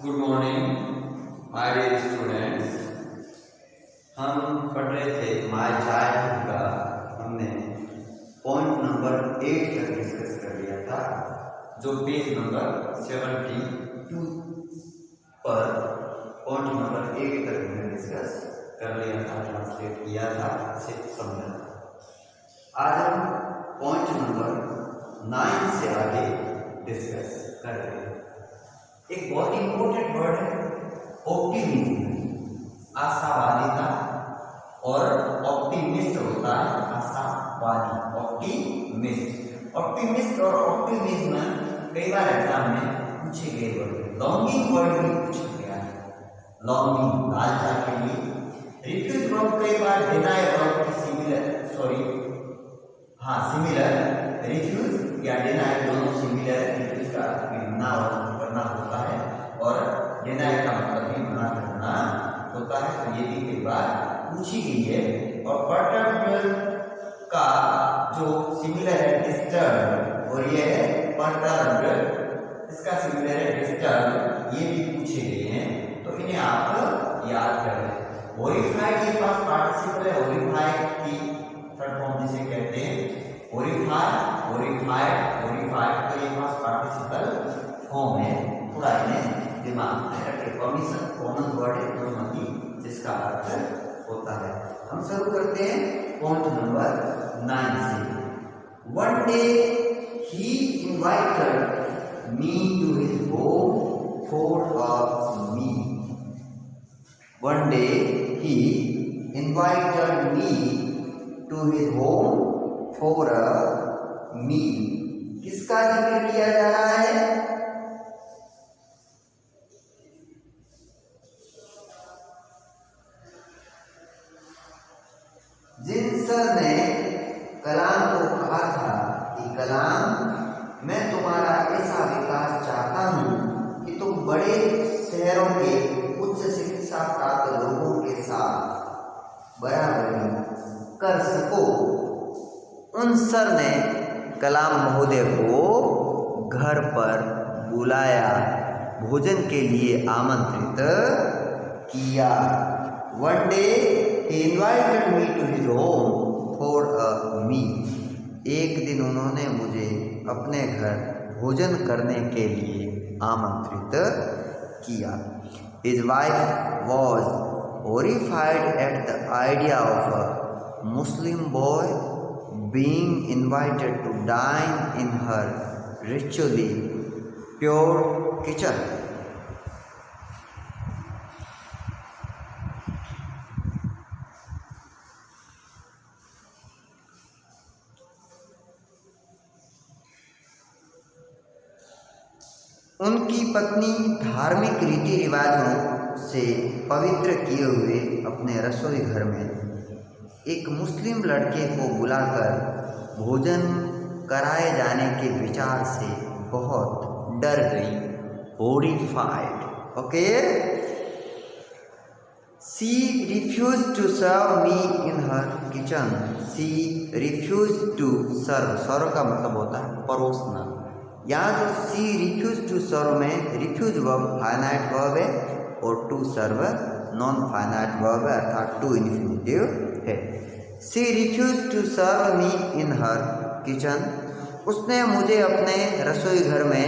Good morning my dear students. हम पढ़ रहे थे माय चाइल्डहुड का। हमने पॉइंट नंबर 8 तक डिस्कस कर लिया था, जो पेज नंबर 72 पर पॉइंट नंबर 8 तक हमने डिस्कस कर लिया था, ट्रांसलेट किया था, इसे समझा था। आज हम पॉइंट नंबर 9 से आगे डिस्कस कर रहे हैं। एक बहुत इंपॉर्टेंट वर्ड है ऑप्टिमिज्म, आशावादिता। और ऑप्टिमिस्ट होता है आशावादी, ऑप्टिमिस्ट और ऑप्टिमिज्म कई बार एग्जाम में पूछे गए वर्ड। लॉन्गिंग वर्ड भी पूछा गया है, लॉन्गिंग लालचा के लिए। रिफ्यूज वर्ब कई बार डिनाई वर्ब की सिमिलर रिफ्यूज या डिनाई दोनों सिमिलर। रिफ्यूज का अर्थ भी मना करना होता है और डिनाई का मतलब भी मना करना होता है, तो ये भी कई बार पूछी गई है। और पर्टर्बेबल का जो सिमिलर है डिस्टर्ब, और ये है पर्टर्ब, इसका सिमिलर है डिस्टर्ब, ये भी पूछे गए हैं, तो इन्हें आप याद कर लें। हॉरिफाइड के पास पार्टिसिपल है, हॉरिफाइड की थर्ड फॉर्म जिसे कहते हैं हॉरिफाइड, तो ये पास पार्टिसिपल फॉर्म है। थोड़ा इन्हें दिमाग में रखें। परमिशन कॉमन वर्ड है दोनों की, जिसका अर्थ होता है। हम शुरू करते हैं पॉइंट नंबर 9 से। One day he invited me to his home for a meal. One day he invited me to his home for a meal. किसका जिक्र किया जा रहा है? जिन सर ने कलाम को कहा था कि कलाम, मैं तुम्हारा ऐसा विकास चाहता हूं कि तुम बड़े शहरों के उच्च शिक्षा प्राप्त लोगों के साथ बराबरी कर सको। उन सर ने कलाम महोदय को घर पर बुलाया, भोजन के लिए आमंत्रित किया। One day he invited me to his home for a meal। एक दिन उन्होंने मुझे अपने घर भोजन करने के लिए आमंत्रित किया। His wife was horrified at the idea of a Muslim boy being invited to dine in her ritually pure kitchen। उनकी पत्नी धार्मिक रीति रिवाजों से पवित्र किए हुए अपने रसोई घर में एक मुस्लिम लड़के को बुलाकर भोजन कराए जाने के विचार से बहुत डर गई, horrified। Okay, she refused to serve me in her kitchen। she refused to serve का मतलब होता है परोसना। यहाँ जो सी रिफ्यूज टू सर्व में रिफ्यूज वर्ब फाइनाइट वर्ब है और to serve non finite verb है, अर्थात टू इन्फिनिटिव है। She refuse to serve me in her kitchen. उसने मुझे अपने रसोई घर में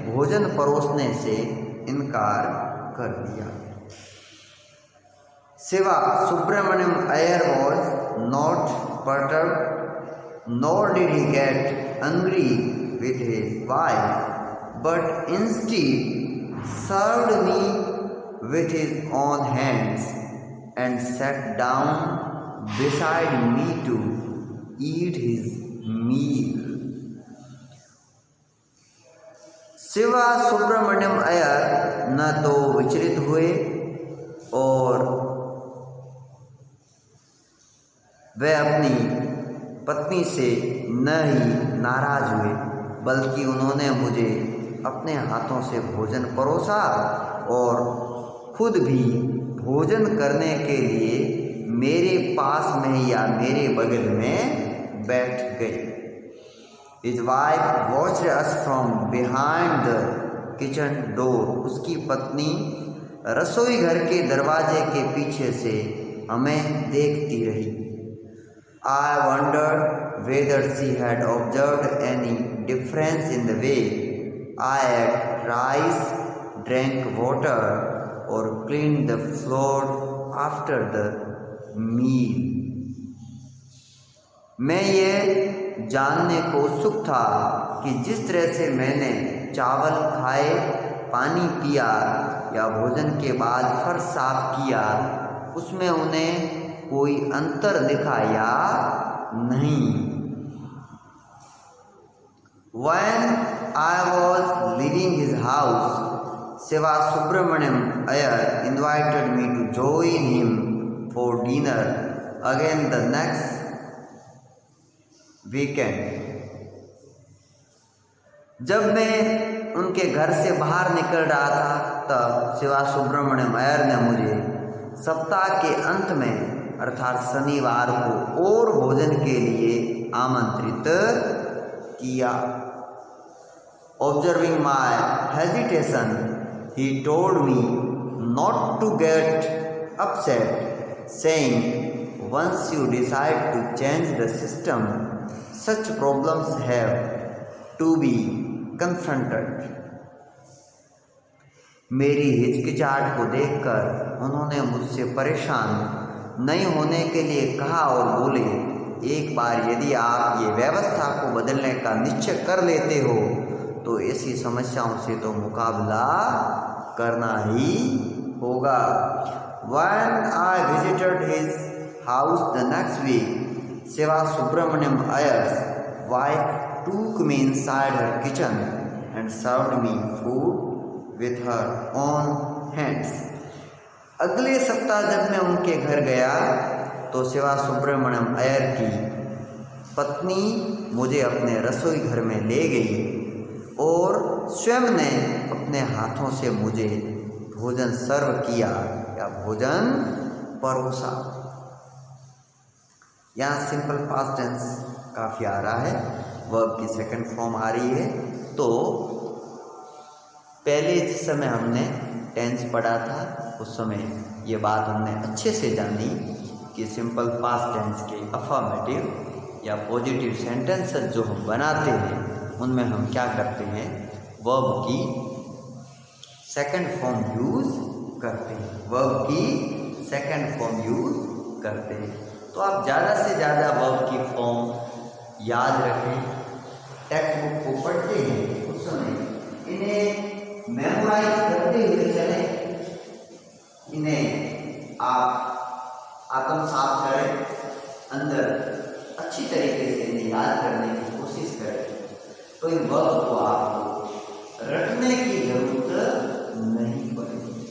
भोजन परोसने से इनकार कर दिया। Shiva Subramaniam Iyer was not perturbed, nor did he get angry with his wife, but instead served me with his own hands and sat down beside me to eat his meal। Shiva Subramaniam Iyer न तो विचलित हुए और वे अपनी पत्नी से न ही नाराज हुए, बल्कि उन्होंने मुझे अपने हाथों से भोजन परोसा और खुद भी भोजन करने के लिए मेरे पास में या मेरे बगल में बैठ गए। His wife watched us from behind the kitchen door, उसकी पत्नी रसोई घर के दरवाजे के पीछे से हमें देखती रही। I wondered whether she had observed any difference in the way I ate rice, drank water, or cleaned the floor after the meal. मैं ये जानने को उत्सुक था कि जिस तरह से मैंने चावल खाए, पानी पिया या भोजन के बाद फर्श साफ किया, उसमें उन्हें कोई अंतर दिखा या नहीं। When I was leaving his house, Siva Subramaniam Iyer invited me to join him for dinner again the next weekend. जब मैं उनके घर से बाहर निकल रहा था तब शिवा सुब्रमण्यम अय्यर ने मुझे सप्ताह के अंत में अर्थात शनिवार को और भोजन के लिए आमंत्रित किया। Observing my hesitation, he told me not to get upset, saying, once you decide to change the system, such problems have to be confronted. मेरी हिचकिचाहट को देखकर उन्होंने मुझसे परेशान नहीं होने के लिए कहा और बोले, एक बार यदि आप ये व्यवस्था को बदलने का निश्चय कर लेते हो तो ऐसी समस्याओं से तो मुकाबला करना ही होगा। When I visited his house the next week, Siva Subramaniam Iyer's wife took me inside her kitchen and served me food with her own hands. अगले सप्ताह जब मैं उनके घर गया तो शिवा सुब्रमण्यम अय्यर की पत्नी मुझे अपने रसोई घर में ले गई और स्वयं ने अपने हाथों से मुझे भोजन सर्व किया या भोजन परोसा। यहाँ सिंपल पास्ट टेंस काफ़ी आ रहा है, वर्ब की सेकंड फॉर्म आ रही है। तो पहले जिस समय हमने टेंस पढ़ा था उस समय ये बात हमने अच्छे से जानी कि सिंपल पास्ट टेंस के अफर्मेटिव या पॉजिटिव सेंटेंसेस जो हम बनाते हैं उनमें हम क्या करते हैं, वर्ब की सेकंड फॉर्म यूज़ करते हैं, वर्ब की सेकंड फॉर्म यूज़ करते हैं। तो आप ज़्यादा से ज़्यादा वर्ब की फॉर्म याद रखें। टेक्स्ट बुक को पढ़ते हैं उस समय इन्हें मेमोराइज करते हुए चलें, इन्हें आप आत्मसात करें, अंदर अच्छी तरीके से इन्हें याद करने की कोशिश करें। तो इन वर्ब को आपको रटने की जरूरत नहीं पड़ेगी।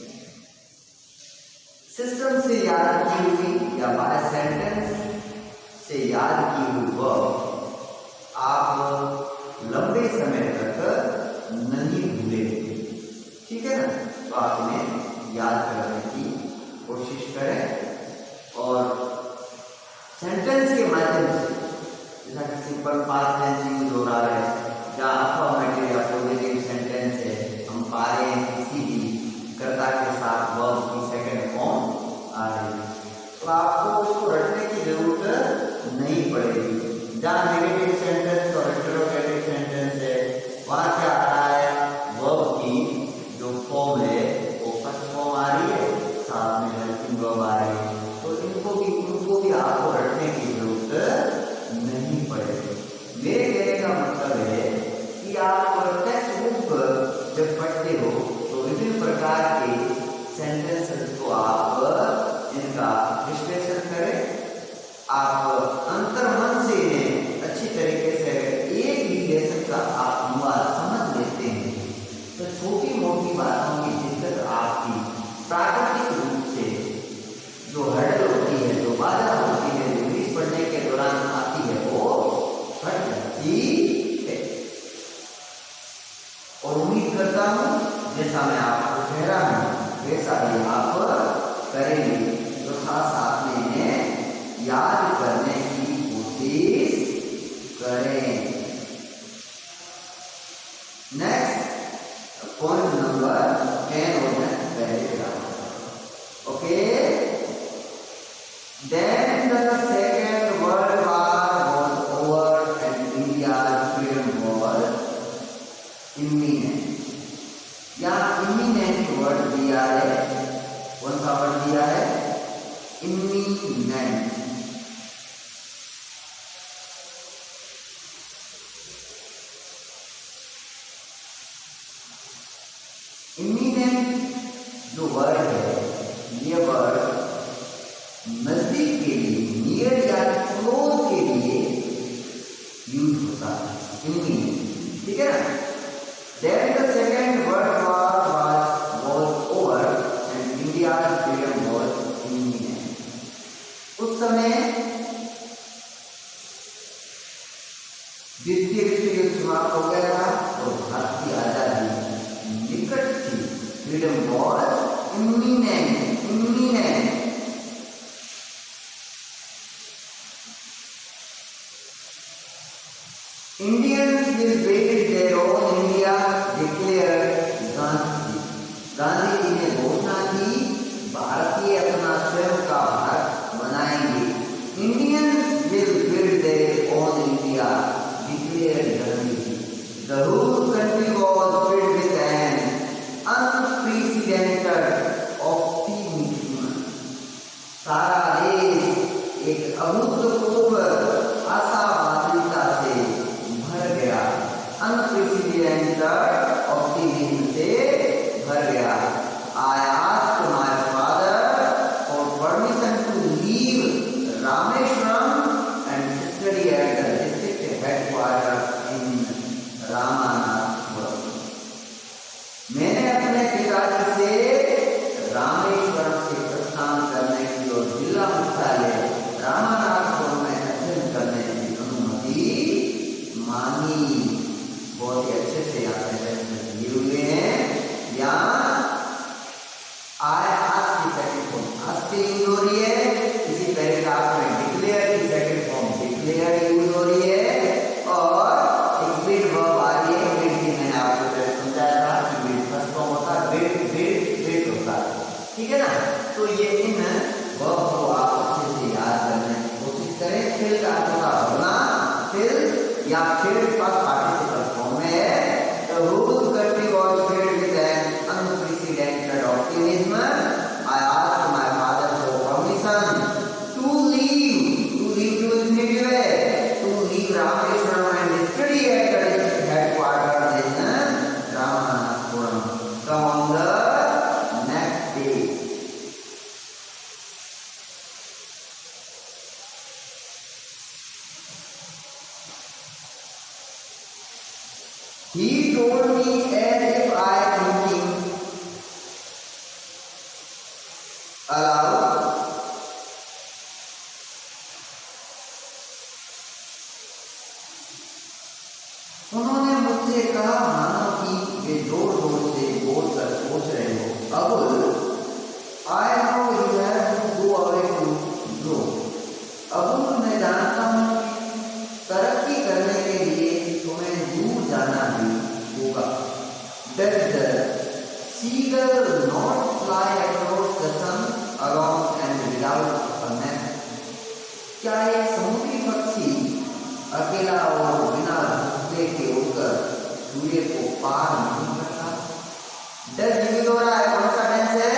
सिस्टम से याद की हुई या बाय सेंटेंस से याद की हुई वर्ब आप लंबे समय तक नहीं भूलेंगे, ठीक है ना। तो आप इन्हें याद करने की कोशिश करें और सेंटेंस के माध्यम से, जैसा कि सिंपल पास्ट टेंस यूज हो रहा है, जहाँ अफर्मेटिव या पॉजिटिव सेंटेंस है, हम पा रहे हैं किसी भी कर्ता के साथ वर्ब की सेकंड फॉर्म आ रही है, तो आपको उसको रटने की जरूरत नहीं पड़ेगी। जहाँ नेगेटिव सेंटेंस और इंटरोगेटिव सेंटेंस है वहाँ क्या आ रहा है, वर्ब की जो फॉर्म है वो फर्स्ट फॉर्म आ रही है, साथ में हेल्पिंग वर्ब आ रही है, तो उनको भी आपको रटने की जरूरत नहीं पड़ेगी। मेरे कहने का मतलब है कि आप टेक्स्ट बुक जब पढ़ते हो तो विभिन्न प्रकार के सेंटेंसेस को आप इनका विश्लेषण करें, आप अंतर्मन से इन्हें अच्छी तरीके से एक ही लेसन का आप अनुवाद समझ लेते हैं तो छोटी मोटी बातों की दिक्कत आपकी प्राकृतिक रूप से जो हर्डल होती है, जो बाधा होती है, जो इंग्लिश पढ़ने के दौरान आती है, वो हट जाती है। और उम्मीद करता हूँ जैसा मैं आपको कह रहा हूँ वैसा ही आप करेंगे, तो साथ साथ में इन्हें याद करने की कोशिश करें। नेक्स्ट पॉइंट वर्ड है, ये वर्ड नजदीक के लिए, नियर या क्लोज के लिए यूज होता है हिंदी में, ठीक है ना। Then the second world war was over and India's freedom was imminent. उस समय द्वितीय विश्व युद्ध समाप्त हो गया था और भारत की आजादी निकट थी। Freedom was imminent, imminent. Indians will build their own India, declared Gandhi. Gandhi ji ने घोषणा की, भारतीय अपना स्वयं का भारत बनाएंगे। Indians will build their own India, declared Gandhi. The whole country was filled with an unprecedented optimism. सारा देश एक अभूतपूर्व आशावादिता से भर गया, अनप्रेसिडेंटेड ऑप्टिमिज्म से भर गया। I asked my father for permission to leave Rameshwaram and study at the district headquarters in Ramanathapuram. मैंने अपने पिताजी से रामेश्वरम से प्रस्थान करने की और जिला मुख्यालय रामानाथपुरम में अध्ययन करने की अनुमति मांगी। बहुत ही अच्छे से यहाँ पे दिए हुए हैं। यहाँ आय आज की सेकंड फॉर्म आज की यूज हो रही है, इसी पैराग्राफ में डिक्लेयर की सेकंड फॉर्म डिक्लेयर यूज हो रही है और एक बिड वर्ब आ रही है। बिड की मैंने आपको पहले समझाया था कि बिड फर्स्ट फॉर्म होता है, बिड बिड बिड होता है, ठीक है ना। तो ये इन वर्ब को आप अच्छे से याद करने की कोशिश करें। फिल का अर्थ होता है होना, फिल या फिर फर्स्ट पार्टिसिपल फॉर्म में है। The whole country was filled with an unprecedented optimism. I asked my father for permission to leave to his native way, to leave Rameshwaram and study at the district headquarters in Ramanathapuram. Come on the next day. He told me as if I thinking aloud. उन्होंने मुझसे कहा मानो कि वे जोर जोर से बोलकर सोच रहे हो। Abul, I know you have to go away to grow. Abul, मैं जानता हूँ तरक्की करने के लिए तुम्हें दूर जाना भी होगा। Does the seagull not fly across the sun alone and without a net? क्या एक समुद्री पक्षी अकेला और बिना घोंसले के उड़कर सूर्य को पार नहीं करता? Does यूज हो रहा है, कौन सा टेंस है?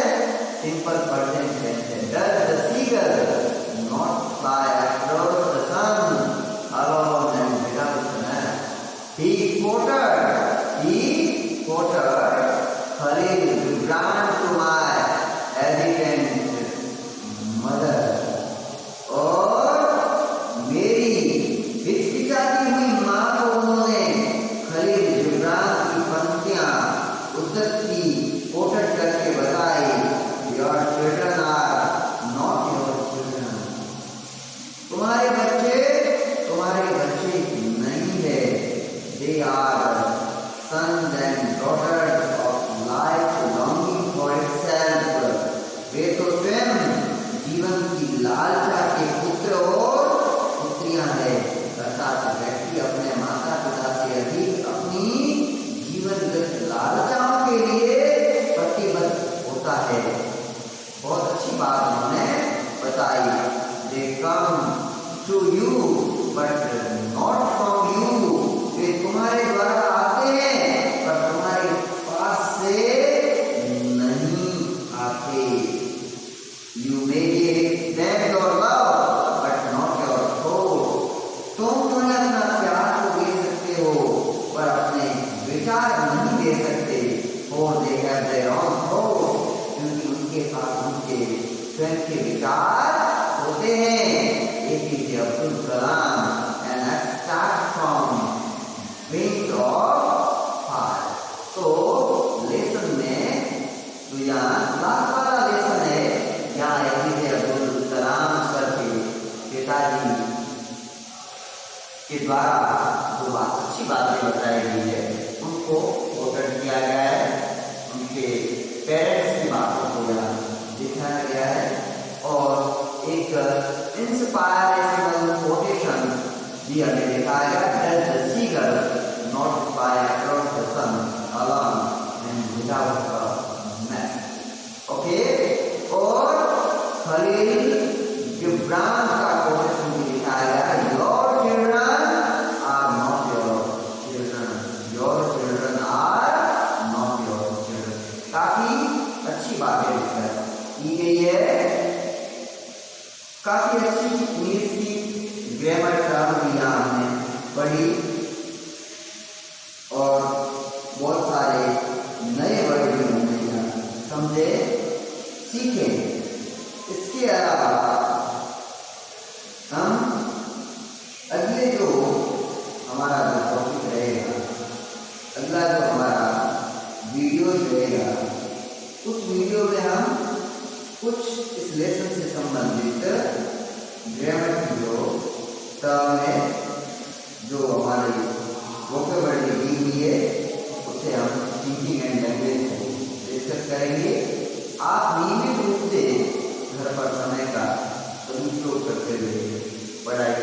सिंपल प्रेजेंट टेंस है। Does the seagull not fly across the sun alone and without a net? He quoted Khalil Gibran to my hesitant mother. और मेरी हिचकिचाती हुई माँ को उन्होंने खलील जिब्रान की पंक्तियां उद्धृति कोटेड करके बताई। Your children are not your children. तुम्हारे बच्चे नहीं है। They are sons and daughters of life longing for itself. वे तो स्वयं जीवन की लालसा के पुत्र और पुत्रियां हैं। अर्थात व्यक्ति अपने माता पिता से अधिक अपनी जीवनगत लालसाओं के लिए प्रतिबद्ध होता है। बहुत अच्छी बात उन्होंने बताई। They come to you but not from you. वे तुम्हारे द्वारा आते हैं पर तुम्हारे पास से नहीं आते। You may give them your love but not your thought. तुम उन्हें अपना प्यार तो दे सकते हो पर अपने विचार नहीं दे सकते। For they have their own thoughts. क्योंकि Kalam, an abstract form, wings of fire. तो लेसन में तो यहाँ लास्ट वाला लेसन है, यहाँ एपीजे अब्दुल कलाम सर के पिताजी के द्वारा जो अच्छी बातें बताई गई है उनको कोटेड किया गया है, उनके पेरेंट्स की बातों को यहाँ दिखाया गया है और एक इंस्पायरेशनल कोटेशन भी हमें दिखाया गया, does the seagull not fly across the sun alone and without a mast? Okay, और खलील गिब्रान का कोटेशन भी दिखाया गया है, your children are not your children, your children are not your children। काफी अच्छी बातें की गई है, काफी अच्छी इंग्लिश की ग्रामर टर्म भी यहाँ हमने पढ़ी और बहुत सारे नए वर्ड भी हमने यहाँ समझे सीखे। इसके अलावा हम अगले जो हमारा जो टॉपिक रहेगा, अगला जो हमारा वीडियो रहेगा, उस वीडियो में हम कुछ इस लेसन से संबंधित ग्रामर की जो टर्म है, जो हमारी वोकेबलरी दी हुई है, उसे हम थिंकिंग एंड लैंग्वेज को डिस्कस करेंगे। आप नियमित रूप से घर पर समय का सदुपयोग करते हुए पढ़ाई